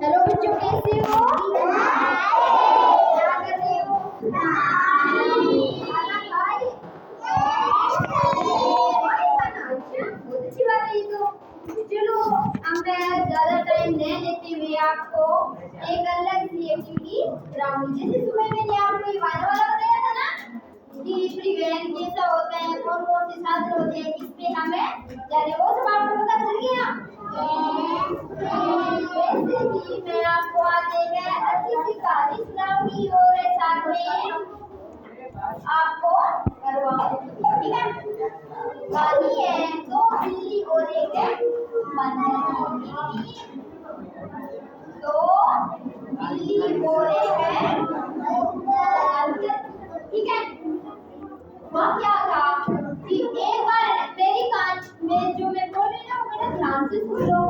Hello बच्चों, कैसे हो? क्या कर रहे हो? खाना खाई? बहुत अच्छी बात है ये तो। चलो, अब मैं ज्यादा टाइम नहीं लेते हुए आपको एक अलग सी एक्टिविटी कराऊंगी। जैसे सुबह मैंने आपको ये वाला बताया था ना कि प्रिवेंट कैसा होता है, कौन कौन से साधन होते हैं, किस पे हमें जाने, वो सब आपको पता चल गया। वैसे ही मैं आपको आज एक अच्छी सी कहानी सुनाऊंगी और साथ में आपको करवाऊंगी, ठीक है? कहानी है दो बिल्ली और एक बंदर। दो बिल्ली और एक बंदर, ठीक है? वहाँ क्या था कि एक बार मेरी कान में जो मैं बोल रही हूँ ना, ध्यान से सुन लो,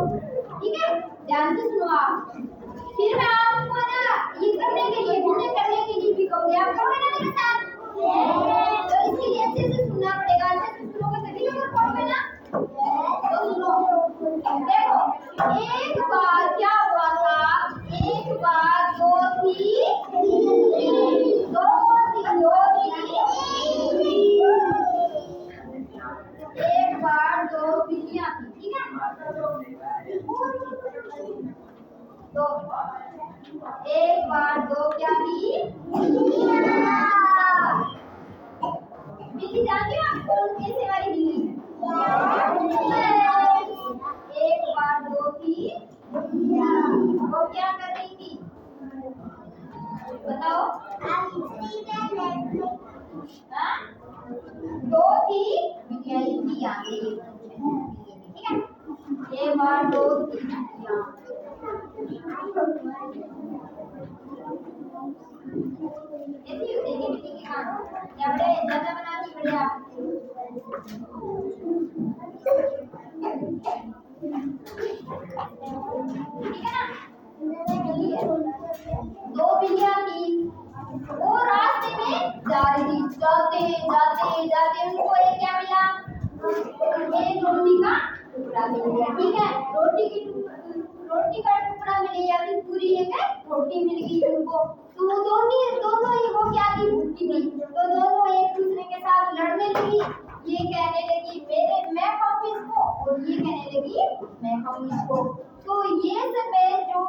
ठीक है? ध्यान से सुनो आप। फिर मैं आपको ना ये करने के लिए भी कहूँगी, आप करोगे ना मेरे साथ? तो इसके लिए अच्छे से सुनना पड़ेगा। अच्छे से सुनोगे तभी तो कर पाओगे ना। तो सुनो, देखो, एक बार क्या हुआ था, एक बार दो थी एक बार दो बिल्लियां थी, ठीक है? तो एक बार दो क्या थी? बिल्ली जानती हो आप कौन कैसे वाली बिल्ली? एक बार दो थी, वो क्या कर रही थी बताओ? दो थी बिल्लियां, इसकी आगे, ठीक है? एक बार दो थी बिल्लियां, ऐसी होती है बिल्ली की काम। क्या बड़े ज्यादा बनाती बढ़िया, ठीक है ना? दो बिल्लियां थी, वो रास्ते में जा रही थी। जाते जाते उनको एक क्या मिला? एक रोटी का टुकड़ा मिल गया, ठीक है? रोटी का टुकड़ा मिले या फिर पूरी एक रोटी मिल गई उनको। तो वो दोनों ही वो क्या थी? भूखी थी। तो दोनों एक दूसरे के साथ लड़ने लगी। ये कहने लगी मैं खाऊं इसको, और ये कहने लगी मैं खाऊं इसको। तो ये सब जो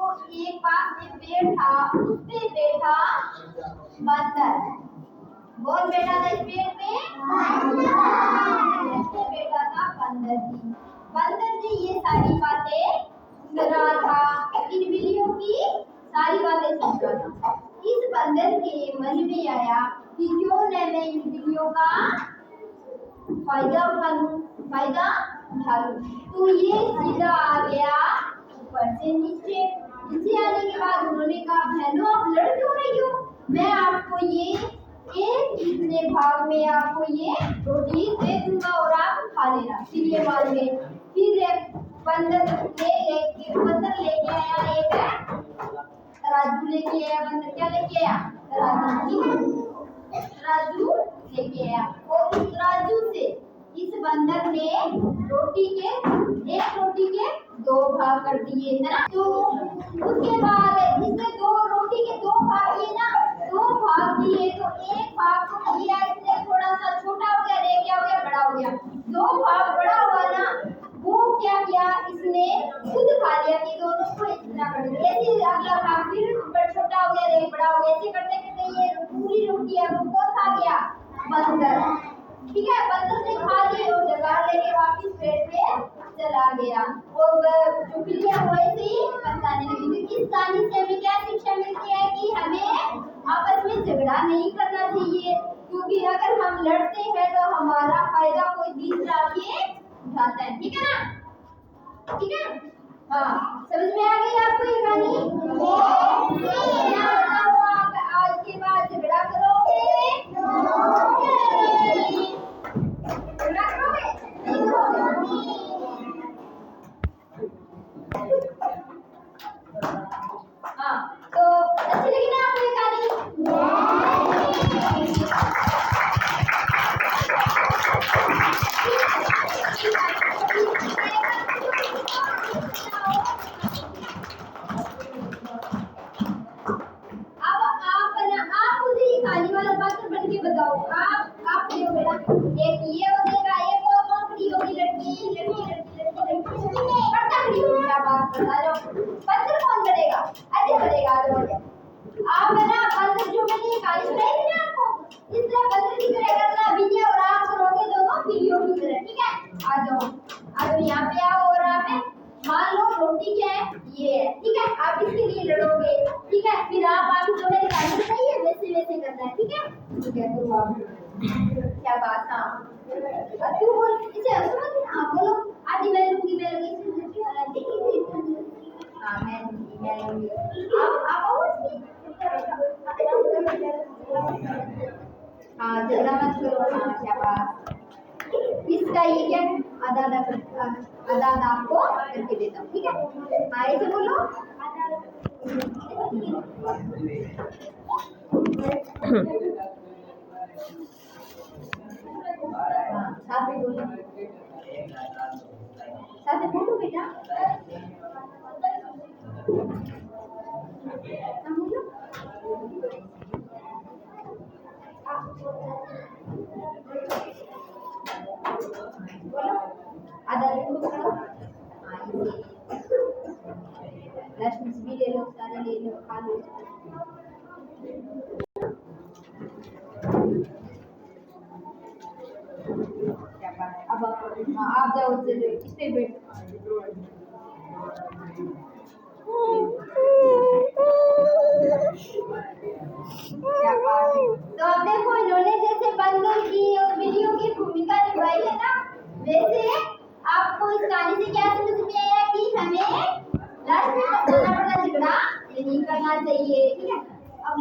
एक पास में पेड़ था, उस पे बैठा बंदर। कौन बैठा था इस पेड़ पे? इस पे बैठा था बंदर जी। बंदर जी ये सारी बातें सुन रहा था, इन बिल्लियों की सारी बातें सुन रहा था। इस बंदर के मन में आया कि क्यों न मैं इन बिल्लियों का फायदा उठा लूं। तो ये सीधा आ गया ऊपर से नीचे आने के बाद उन्होंने कहा, बहनों आप लड़ क्यों रही हो? मैं आपको ये एक इतने भाग में आपको ये रोटी दे दूंगा और आप खा लेना। फिर ये मान गए। फिर बंदर लेके आया एक राजू लेके आया। बंदर क्या लेके आया? राजू लेके आया। और उस राजू से इस बंदर ने एक रोटी के दो भाग कर दिए ना। तो उसके बाद इसने दो रोटी के दो भाग किए ना, दो भाग दिए। तो एक भाग को किया इसने थोड़ा सा छोटा हो गया, क्या हो गया? बड़ा हो गया। दो भाग बड़ा हुआ ना, वो क्या किया इसने खुद खा लिया कि दोनों को इतना कर दिया। ऐसे अगला भाग फिर छोटा हो गया, बड़ा हो गया। ऐसे करते करते ये पूरी रोटी है वो कौन खा गया? बंदर, ठीक है? बंदर ने खा ली और जगह लेके वापस पेड़ पे चला गया। और जो बिल्लियां वैसे ही बताने लगी। तो इस कहानी से हमें क्या शिक्षा मिलती है कि हमें आपस में झगड़ा नहीं करना चाहिए, क्योंकि अगर हम लड़ते हैं तो हमारा फायदा कोई दूसरा के उठाता है, ठीक है ना? ठीक है? हाँ, समझ में आ गई आपको ये कहानी? क्या बताओ, आप आज के बाद झगड़ा करोगे? झगड़ा करोगे? नहीं करोगे? हाँ, तो अच्छी लगी ना आपको ये कहानी? बंदर कौन बनेगा? अजय बनेगा। तो आप है ना बंदर जो मैंने कहानी सुनाई थी ना आपको, इस तरह बंदर की तरह करना, बिल्ली और आप करोगे दोनों बिल्लियों की तरह, ठीक है? आ जाओ यहाँ पे आओ और आप मान लो रोटी क्या है, ये है, ठीक है? आप इसके लिए लड़ोगे, ठीक है? फिर आप जो मेरी कहानी सुनाई है वैसे वैसे करना है, ठीक है? ठीक है, तो आप क्या बात? हाँ तू बोल, इसे सुनो, आप बोलो आधी मैं लूंगी, मैं लूंगी, हाँ मैं लूंगी, आप आओ हाँ झगड़ा मत करो, हाँ क्या बात। इसका ये क्या आधा आधा आधा आपको करके देता हूँ, ठीक है? हाँ ऐसे बोलो, साथ में बोलो, साथ में बोलो बेटा, बोलो आधा करो, लहसुन भी ले लो, सारे ले लो, खा लो। क्या बात, अब आप जाओ इस पे बैठ। क्या बात है। तो अब देखो इन्होंने जैसे बंदर की और बिल्लियों की भूमिका निभाई है ना, वैसे आपको इस कहानी से क्या समझ में आया कि हमें लास्ट में बताना पड़ता झगड़ा ये नहीं करना चाहिए, ठीक है? अब